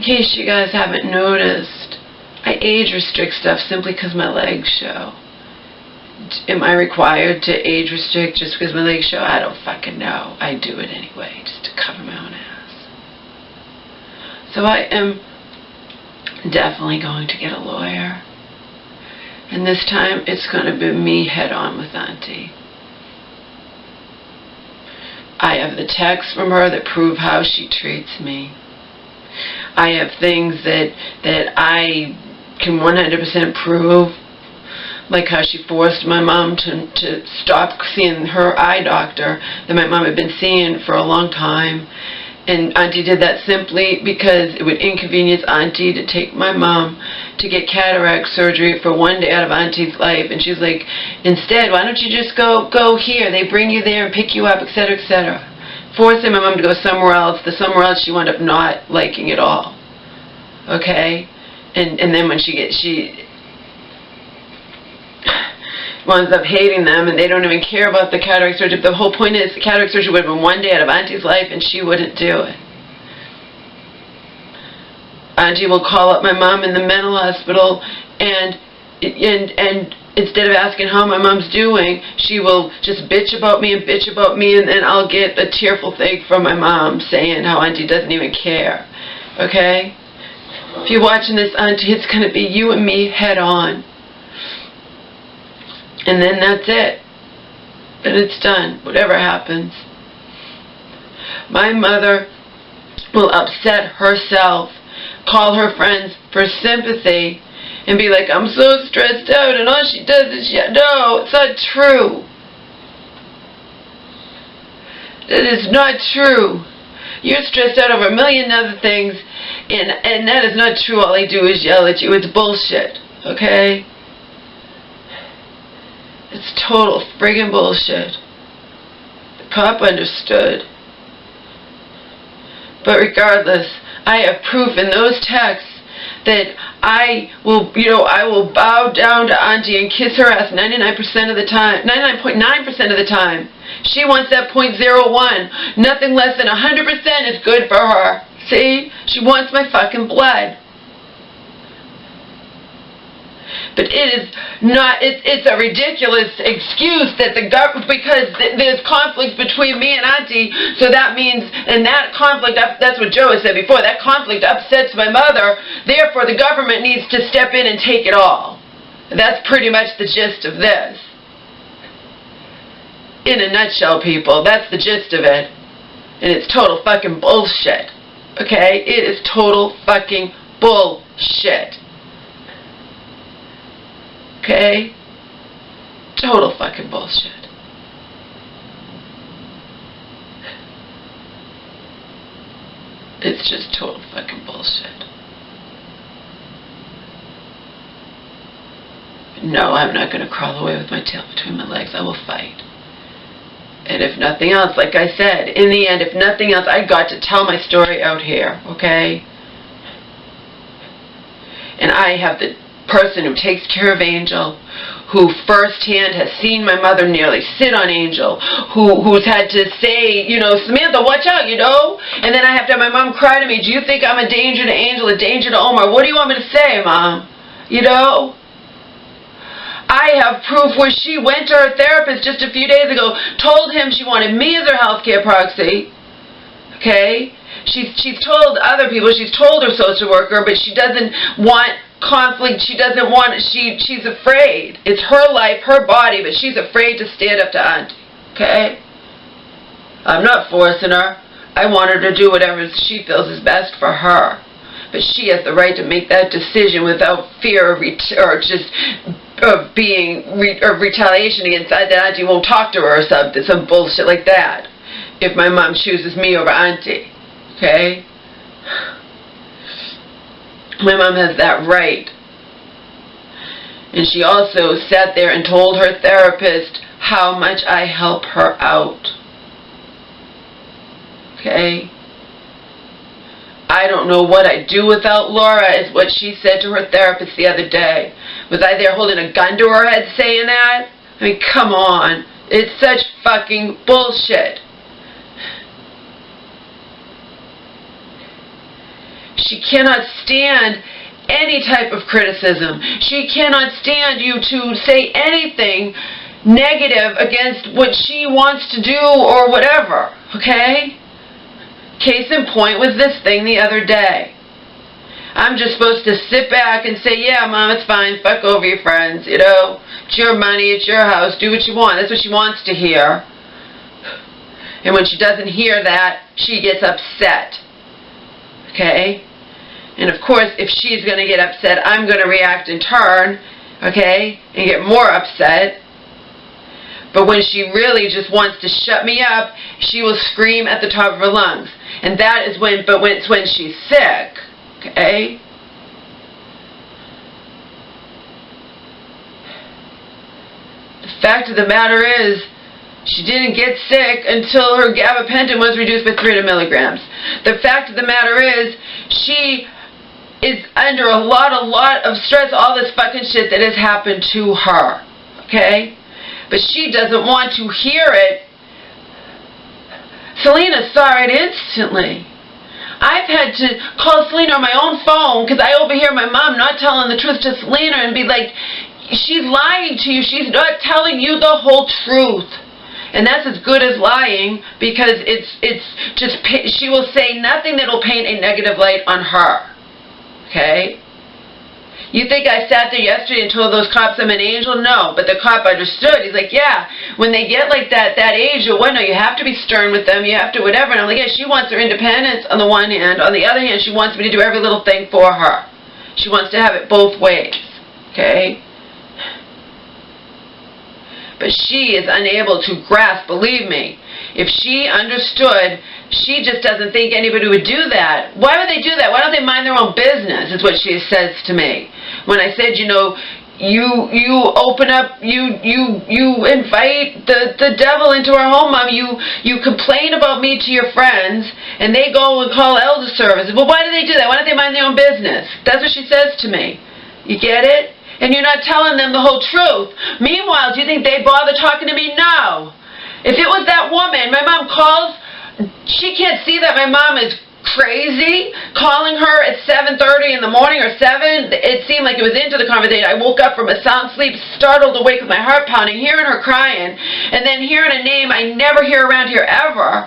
In case you guys haven't noticed, I age restrict stuff simply because my legs show. Am I required to age restrict just because my legs show? I don't fucking know. I do it anyway, just to cover my own ass. So I am definitely going to get a lawyer. And this time it's going to be me head on with Auntie. I have the texts from her that prove how she treats me. I have things that I can 100% prove, like how she forced my mom to stop seeing her eye doctor that my mom had been seeing for a long time. And Auntie did that simply because it would inconvenience Auntie to take my mom to get cataract surgery for one day out of Auntie's life. And she's like, instead, why don't you just go here? They bring you there and pick you up, etc., etc. Forcing my mom to go somewhere else. The somewhere else she wound up not liking at all. Okay? And then when she winds up hating them, and they don't even care about the cataract surgery. The whole point is the cataract surgery would have been one day out of Auntie's life, and she wouldn't do it. Auntie will call up my mom in the mental hospital, and instead of asking how my mom's doing, she will just bitch about me, and then I'll get a tearful thing from my mom saying how Auntie doesn't even care. Okay? If you're watching this, Auntie, it's going to be you and me head on. And then that's it. Then it's done. Whatever happens. My mother will upset herself, call her friends for sympathy, and be like, I'm so stressed out, and all she does is, no, it's not true. That is not true. You're stressed out over a million other things, and that is not true. All they do is yell at you. It's bullshit. Okay? It's total friggin' bullshit. The cop understood. But regardless, I have proof in those texts that I will bow down to Auntie and kiss her ass 99% of the time, 99.9% of the time. She wants that 0.01. Nothing less than 100% is good for her. See? She wants my fucking blood. But it is not, it's a ridiculous excuse that the government, because there's conflict between me and Auntie, so that means, and that conflict, that's what Joe has said before, that conflict upsets my mother, therefore the government needs to step in and take it all. That's pretty much the gist of this. In a nutshell, people, that's the gist of it. And it's total fucking bullshit. Okay? It is total fucking bullshit. Okay? Total fucking bullshit. It's just total fucking bullshit. No, I'm not going to crawl away with my tail between my legs. I will fight. And if nothing else, like I said, in the end, if nothing else, I got to tell my story out here, okay? And I have the person who takes care of Angel, who firsthand has seen my mother nearly sit on Angel, who's had to say, Samantha, watch out, and then I have to have my mom cry to me, do you think I'm a danger to Angel, a danger to Omar? What do you want me to say, Mom? I have proof where she went to her therapist just a few days ago, told him she wanted me as her healthcare proxy, okay? She's told other people, she's told her social worker, but she doesn't want conflict, she's afraid. It's her life, her body, but she's afraid to stand up to Auntie, okay? I'm not forcing her. I want her to do whatever she feels is best for her. But she has the right to make that decision without fear of retaliation against that Auntie won't talk to her or something, some bullshit like that. If my mom chooses me over Auntie, okay? My mom has that right. And she also sat there and told her therapist how much I help her out. Okay? I don't know what I'd do without Laura, is what she said to her therapist the other day. Was I there holding a gun to her head saying that? I mean, come on. It's such fucking bullshit. She cannot stand any type of criticism. She cannot stand you to say anything negative against what she wants to do or whatever, okay? Case in point was this thing the other day. I'm just supposed to sit back and say, yeah, Mom, it's fine, fuck over your friends, you know, it's your money, it's your house, do what you want. That's what she wants to hear. And when she doesn't hear that, she gets upset, okay? And of course, if she's going to get upset, I'm going to react in turn, okay, and get more upset. But when she really just wants to shut me up, she will scream at the top of her lungs. And that is when, but when it's when she's sick, okay? The fact of the matter is, she didn't get sick until her gabapentin was reduced by 300 milligrams. The fact of the matter is, she is under a lot of stress, all this fucking shit that has happened to her, okay? But she doesn't want to hear it. Selena saw it instantly. I've had to call Selena on my own phone because I overhear my mom not telling the truth to Selena and be like, she's lying to you. She's not telling you the whole truth. And that's as good as lying because it's just, she will say nothing that will paint a negative light on her. Okay? You think I sat there yesterday and told those cops I'm an angel? No. But the cop understood. He's like, yeah, when they get like that age or whatnot, you have to be stern with them. You have to whatever. And I'm like, yeah, she wants her independence on the one hand. On the other hand, she wants me to do every little thing for her. She wants to have it both ways. Okay? But she is unable to grasp, believe me. If she understood, she just doesn't think anybody would do that. Why would they do that? Why don't they mind their own business, is what she says to me. When I said, you know, you open up, you invite the devil into our home, Mom. You complain about me to your friends, and they go and call elder services. Well, why do they do that? Why don't they mind their own business? That's what she says to me. You get it? And you're not telling them the whole truth. Meanwhile, do you think they bother talking to me? No. If it was that woman, my mom calls, she can't see that my mom is crazy, calling her at 7:30 in the morning or 7. It seemed like it was into the conversation. I woke up from a sound sleep, startled awake with my heart pounding, hearing her crying, and then hearing a name I never hear around here ever.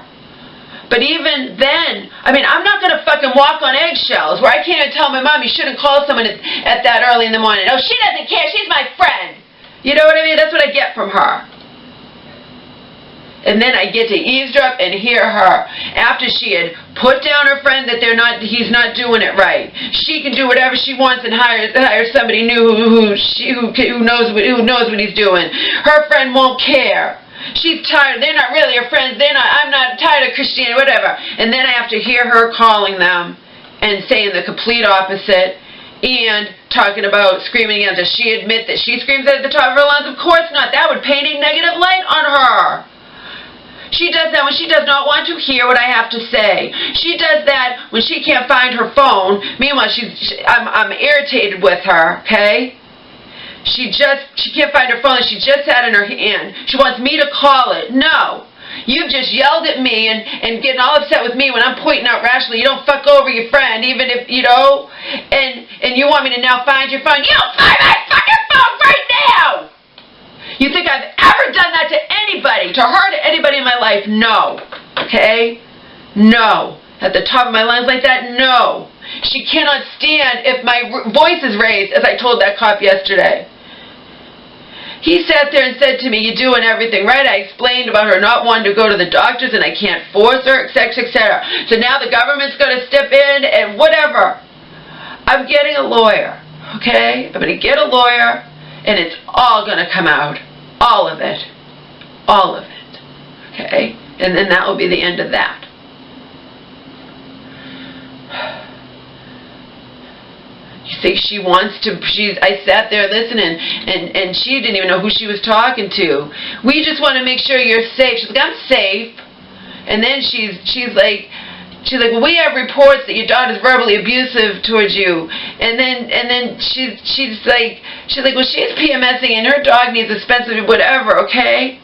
But even then, I mean, I'm not going to fucking walk on eggshells where I can't even tell my mom you shouldn't call someone at that early in the morning. Oh, she doesn't care. She's my friend. You know what I mean? That's what I get from her. And then I get to eavesdrop and hear her after she had put down her friend that he's not doing it right. She can do whatever she wants and hire somebody new who knows what he's doing. Her friend won't care. She's tired. They're not really her friends. I'm not tired of Christianity, whatever. And then I have to hear her calling them and saying the complete opposite and talking about screaming against. Does she admit that she screams at the top of her lungs? Of course not. That would paint a negative light on her. She does that when she does not want to hear what I have to say. She does that when she can't find her phone. Meanwhile, I'm irritated with her, okay? She can't find her phone. She just had it in her hand. She wants me to call it. No. You've just yelled at me and getting all upset with me when I'm pointing out rationally. You don't fuck over your friend, even if, you know, and you want me to now find your phone. You don't find my fucking phone right now! You think I've ever done that to anybody, to hurt anybody in my life? No. Okay? No. At the top of my lungs like that? No. She cannot stand if my voice is raised, as I told that cop yesterday. He sat there and said to me, you're doing everything right. I explained about her not wanting to go to the doctors and I can't force her, etc., etc. So now the government's going to step in and whatever. I'm getting a lawyer, okay? I'm going to get a lawyer and it's all going to come out. All of it. All of it. Okay? And then that will be the end of that. You think she wants to, I sat there listening, and she didn't even know who she was talking to. We just want to make sure you're safe. She's like, I'm safe. And then she's like, well, we have reports that your daughter's verbally abusive towards you. And then she's like, well, she's PMSing and her dog needs expensive whatever, okay?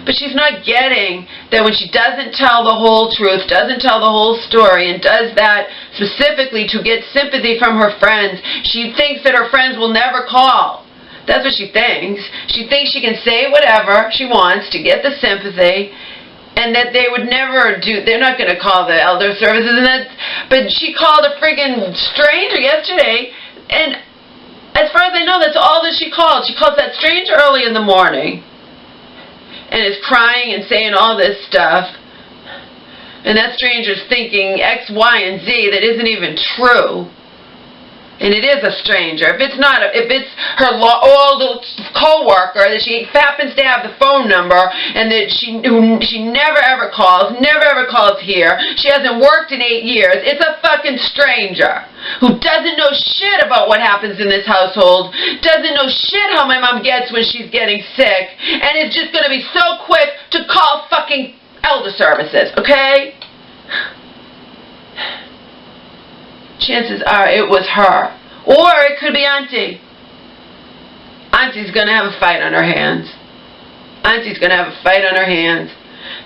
But she's not getting that when she doesn't tell the whole truth, doesn't tell the whole story, and does that specifically to get sympathy from her friends, she thinks that her friends will never call. That's what she thinks. She thinks she can say whatever she wants to get the sympathy, and that they would never do, they're not going to call the elder services, but she called a friggin' stranger yesterday, and as far as I know, that's all that she called. She calls that stranger early in the morning, and is crying and saying all this stuff, and that stranger's thinking X, Y, and Z that isn't even true, and it is a stranger. If it's not, if it's her old co-worker that she happens to have the phone number, and that she never ever calls here, she hasn't worked in 8 years, it's a fucking stranger who doesn't know shit about what happens in this household, doesn't know shit how my mom gets when she's getting sick, and is just going to be so quick to call fucking elder services, okay? Chances are it was her. Or it could be Auntie. Auntie's going to have a fight on her hands. Auntie's going to have a fight on her hands.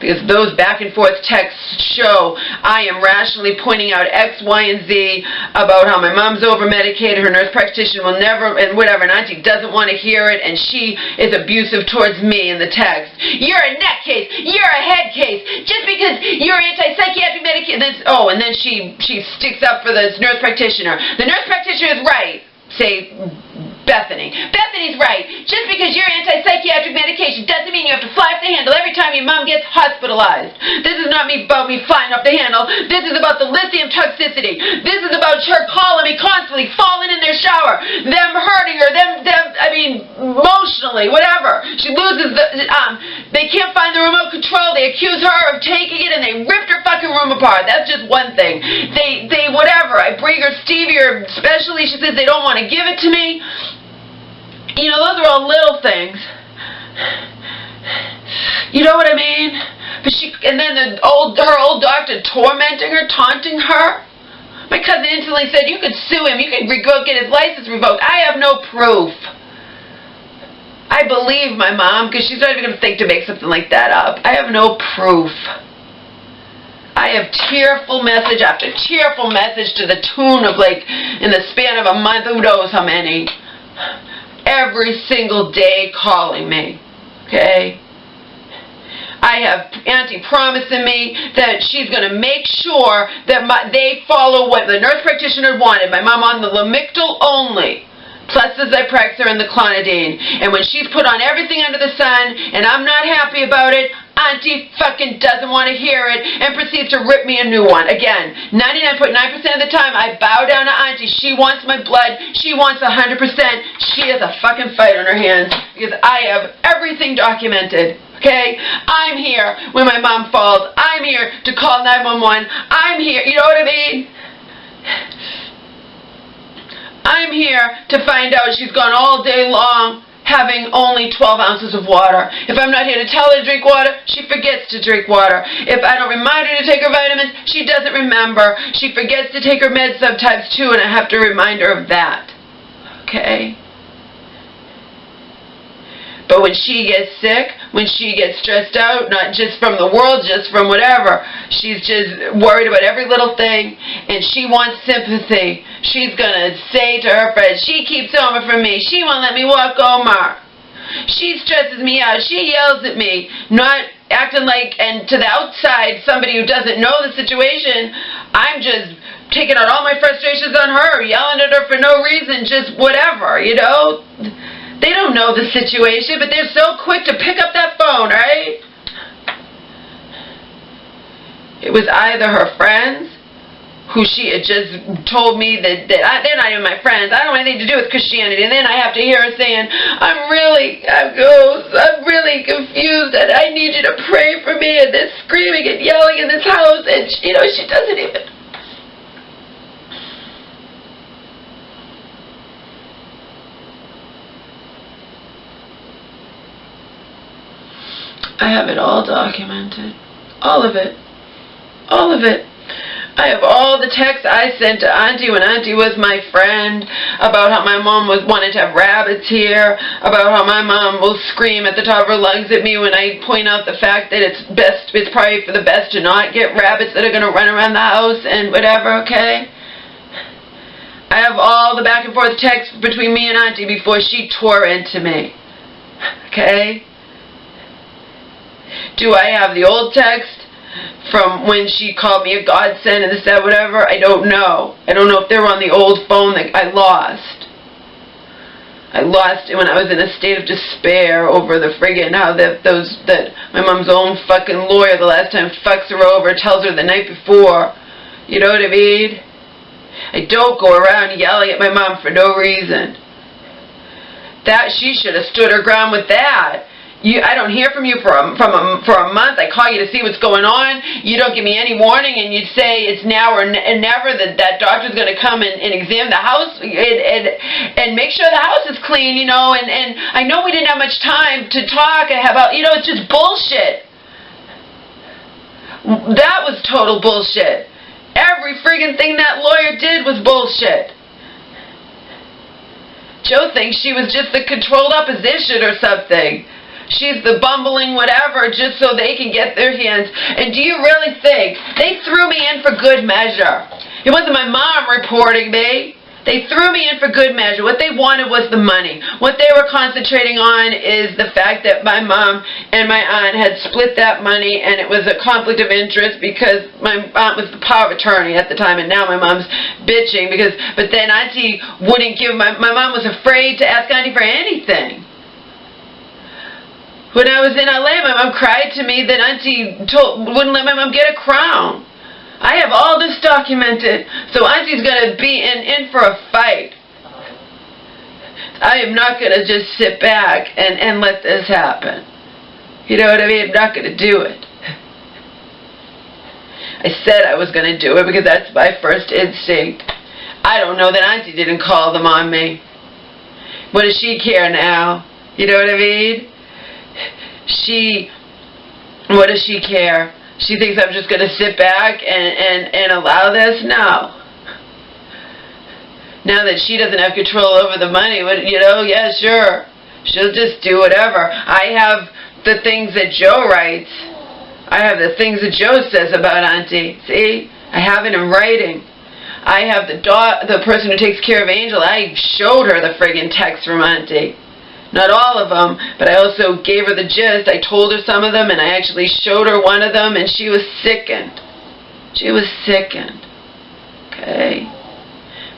Because those back and forth texts show I am rationally pointing out X, Y, and Z about how my mom's over-medicated, her nurse practitioner will never, and whatever, and Auntie doesn't want to hear it, and she is abusive towards me in the text. You're a neck case. You're a head case. Just because you're anti-psychiatric medication. And then she sticks up for the nurse practitioner. The nurse practitioner is right. Say Bethany. Bethany's right. Just because you're anti-psychiatric medication doesn't mean you have to fly off the handle every time your mom gets hospitalized. This is not about me flying off the handle. This is about the lithium toxicity. This is about her calling me constantly, falling in their shower, them hurting her, emotionally, whatever. She loses they can't find the remote control. They accuse her of taking it, and they ripped her fucking room apart. That's just one thing. They whatever. I bring her Stevie, or especially she says they don't want to give it to me. You know, those are all little things. You know what I mean? But and then her old doctor tormenting her, taunting her. My cousin instantly said, you could sue him, you could go get his license revoked. I have no proof. I believe my mom, because she's not even going to think to make something like that up. I have no proof. I have tearful message after tearful message to the tune of, like, in the span of a month, who knows how many. Every single day calling me, okay? I have Auntie promising me that she's going to make sure that they follow what the nurse practitioner wanted. My mom on the Lamictal only, plus the Zyprexa and the Clonidine. And when she's put on everything under the sun, and I'm not happy about it, Auntie fucking doesn't want to hear it and proceeds to rip me a new one. Again, 99.9% of the time I bow down to Auntie. She wants my blood. She wants 100%. She has a fucking fight on her hands because I have everything documented. Okay? I'm here when my mom falls. I'm here to call 911. I'm here. You know what I mean? I'm here to find out she's gone all day long having only 12 ounces of water. If I'm not here to tell her to drink water, she forgets to drink water. If I don't remind her to take her vitamins, she doesn't remember. She forgets to take her meds sometimes too, and I have to remind her of that. Okay? But when she gets sick, when she gets stressed out, not just from the world, just from whatever, she's just worried about every little thing, and she wants sympathy. She's going to say to her friends, she keeps Omar from me. She won't let me walk Omar. She stresses me out. She yells at me, not acting like, and to the outside, somebody who doesn't know the situation, I'm just taking out all my frustrations on her, yelling at her for no reason, just whatever, you know? They don't know the situation, but they're so quick to pick up that phone, right? It was either her friends, who she had just told me that they're not even my friends. I don't want anything to do with Christianity. And then I have to hear her saying, I'm really confused, and I need you to pray for me, and they're screaming and yelling in this house, and she doesn't even... I have it all documented. All of it. All of it. I have all the texts I sent to Auntie when Auntie was my friend about how my mom wanted to have rabbits here, about how my mom will scream at the top of her lungs at me when I point out the fact that it's probably for the best to not get rabbits that are going to run around the house and whatever, okay? I have all the back and forth texts between me and Auntie before she tore into me, okay? Do I have the old text from when she called me a godsend and this, that, whatever? I don't know. I don't know if they were on the old phone that I lost. I lost it when I was in a state of despair over the friggin' how that my mom's own fucking lawyer the last time fucks her over, tells her the night before. You know what I mean? I don't go around yelling at my mom for no reason. That she should have stood her ground with that. I don't hear from you for a month. I call you to see what's going on. You don't give me any warning, and you say it's now or never that doctor's going to come and examine the house and make sure the house is clean, you know. And I know we didn't have much time to talk about, you know, it's just bullshit. That was total bullshit. Every friggin' thing that lawyer did was bullshit. Joe thinks she was just the controlled opposition or something. She's the bumbling whatever just so they can get their hands. And do you really think they threw me in for good measure? It wasn't my mom reporting me. They threw me in for good measure. What they wanted was the money. What they were concentrating on is the fact that my mom and my aunt had split that money, and it was a conflict of interest because my aunt was the power of attorney at the time, and now my mom's bitching but then Auntie wouldn't give, my mom was afraid to ask Auntie for anything. When I was in LA, my mom cried to me that Auntie wouldn't let my mom get a crown. I have all this documented, so Auntie's going to be in for a fight. I am not going to just sit back and let this happen. You know what I mean? I'm not going to do it. I said I was going to do it because that's my first instinct. I don't know that Auntie didn't call them on me. What does she care now? You know what I mean? What does she care? She thinks I'm just going to sit back and allow this? No. Now that she doesn't have control over the money, you know, yeah, sure. She'll just do whatever. I have the things that Joe writes. I have the things that Joe says about Auntie. See? I have it in writing. I have the person who takes care of Angel. I showed her the friggin' text from Auntie. Not all of them, but I also gave her the gist. I told her some of them, and I actually showed her one of them, and she was sickened. She was sickened. Okay?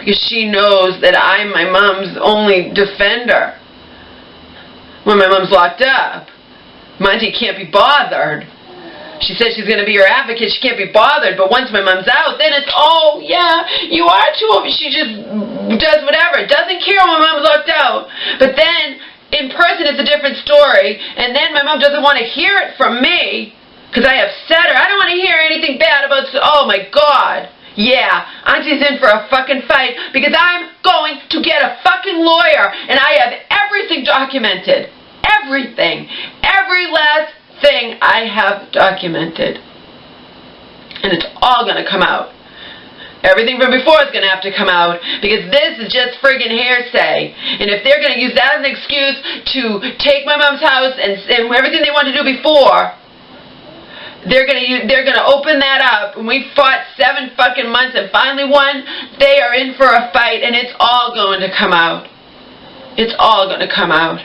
Because she knows that I'm my mom's only defender. When my mom's locked up, my auntie can't be bothered. She says she's going to be her advocate. She can't be bothered. But once my mom's out, then it's, oh, yeah, you are too. She just does whatever. Doesn't care when my mom's locked out. But then in person, it's a different story, and then my mom doesn't want to hear it from me because I upset her. I don't want to hear anything bad about, oh my God, yeah, Auntie's in for a fucking fight because I'm going to get a fucking lawyer, and I have everything documented. Everything. Every last thing I have documented. And it's all going to come out. Everything from before is going to have to come out because this is just friggin' hearsay. And if they're going to use that as an excuse to take my mom's house and everything they wanted to do before, they're going to open that up. And we fought 7 fucking months and finally won. They are in for a fight, and it's all going to come out. It's all going to come out.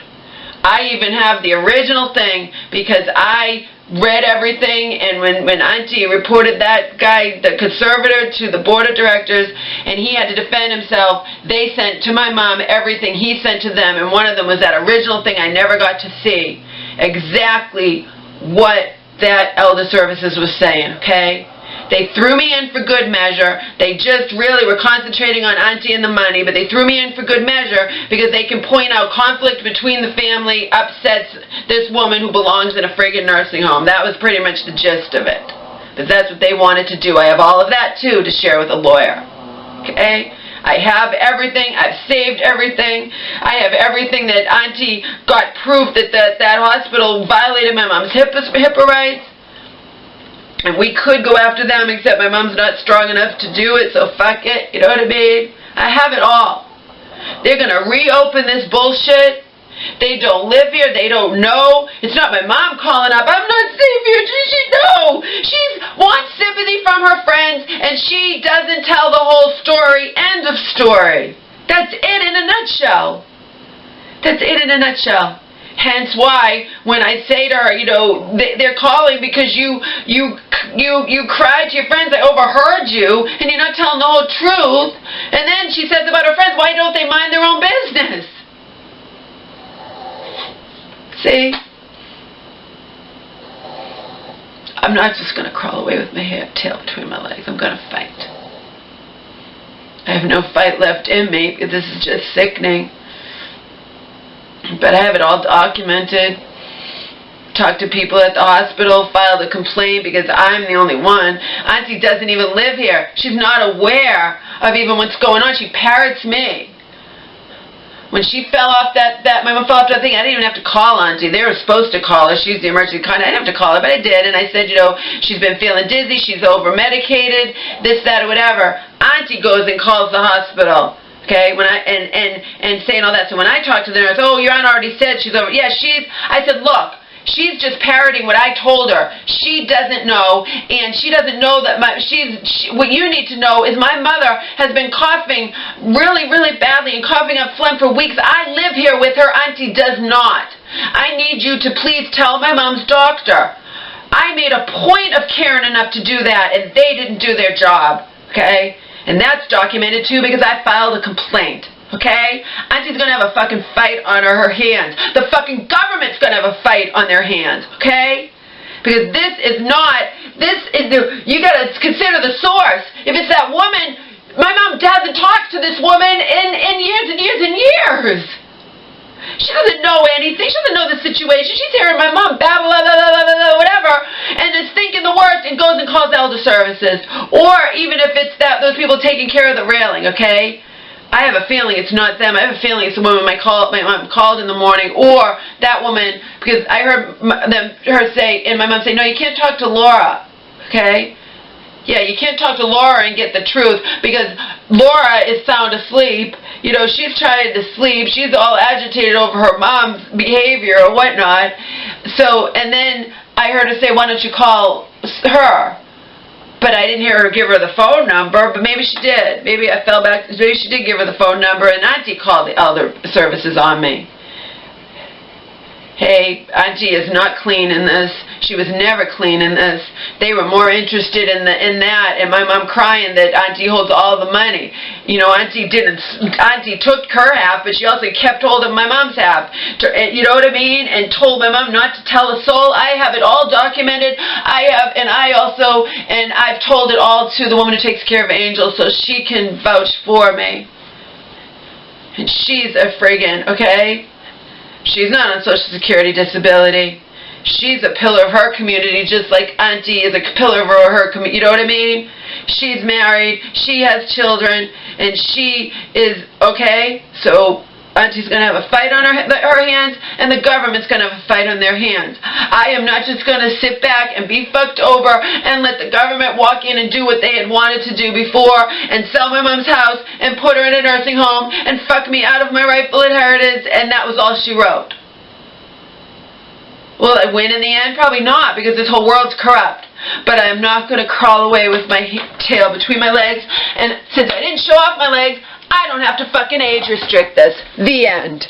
I even have the original thing because I read everything, and when Auntie reported that guy, the conservator, to the board of directors, and he had to defend himself, they sent to my mom everything he sent to them, and one of them was that original thing I never got to see. Exactly what that Elder Services was saying, okay? They threw me in for good measure. They just really were concentrating on Auntie and the money, but they threw me in for good measure because they can point out conflict between the family upsets this woman who belongs in a friggin' nursing home. That was pretty much the gist of it. But that's what they wanted to do. I have all of that, too, to share with a lawyer. Okay? I have everything. I've saved everything. I have everything that Auntie got proof that that hospital violated my mom's HIPAA rights. And we could go after them, except my mom's not strong enough to do it, so fuck it, you know what I mean? I have it all. They're going to reopen this bullshit. They don't live here. They don't know. It's not my mom calling up. I'm not safe here. She wants sympathy from her friends, and she doesn't tell the whole story. End of story. That's it in a nutshell. That's it in a nutshell. Hence why when I say to her, you know, they're calling because you cried to your friends, I overheard you, and you're not telling the whole truth. And then she says about her friends, why don't they mind their own business? See? I'm not just going to crawl away with my tail between my legs. I'm going to fight. I have no fight left in me because this is just sickening. But I have it all documented. Talked to people at the hospital, filed a complaint because I'm the only one. Auntie doesn't even live here. She's not aware of even what's going on. She parrots me. When she fell off my mom fell off that thing, I didn't even have to call Auntie. They were supposed to call her. She's the emergency contact. I didn't have to call her, but I did. And I said, you know, she's been feeling dizzy. She's over-medicated, this, that, or whatever. Auntie goes and calls the hospital. Okay, when and saying all that. So when I talked to them, I said, oh, your aunt already said she's over. Yeah, I said, look, she's just parroting what I told her. She doesn't know, and she doesn't know that what you need to know is my mother has been coughing really, really badly and coughing up phlegm for weeks. I live here with her. Auntie does not. I need you to please tell my mom's doctor. I made a point of caring enough to do that, and they didn't do their job. Okay? And that's documented too because I filed a complaint. Okay? Auntie's going to have a fucking fight on her hands. The fucking government's going to have a fight on their hands. Okay? Because you got to consider the source. If it's that woman, my mom hasn't talked to this woman in years and years and years. She doesn't know anything. She doesn't know the situation. She's hearing my mom babble, blah, blah, blah, blah, whatever, and is thinking the worst and goes and calls elder services. Or even if it's those people taking care of the railing, okay? I have a feeling it's not them. I have a feeling it's the woman my mom called in the morning, or that woman, because I heard her say, and my mom say, no, you can't talk to Laura, okay? Yeah, you can't talk to Laura and get the truth because Laura is sound asleep. You know, she's trying to sleep. She's all agitated over her mom's behavior or whatnot. So, and then I heard her say, why don't you call her? But I didn't hear her give her the phone number, but maybe she did. Maybe I fell back. Maybe she did give her the phone number, and Auntie called the elder services on me. Hey, Auntie is not clean in this. She was never clean in this. They were more interested in that, and my mom crying that Auntie holds all the money. You know, Auntie took her half, but she also kept hold of my mom's half. You know what I mean? And told my mom not to tell a soul. I have it all documented. I've told it all to the woman who takes care of Angel, so she can vouch for me. And she's a friggin', okay? She's not on Social Security disability. She's a pillar of her community, just like Auntie is a pillar of her community. You know what I mean? She's married. She has children. And she is, okay? So Auntie's going to have a fight on her hands, and the government's going to have a fight on their hands. I am not just going to sit back and be fucked over and let the government walk in and do what they had wanted to do before and sell my mom's house and put her in a nursing home and fuck me out of my rightful inheritance, and that was all she wrote. Will I win in the end? Probably not, because this whole world's corrupt. But I am not going to crawl away with my tail between my legs, and since I didn't show off my legs, I don't have to fucking age restrict this. The end.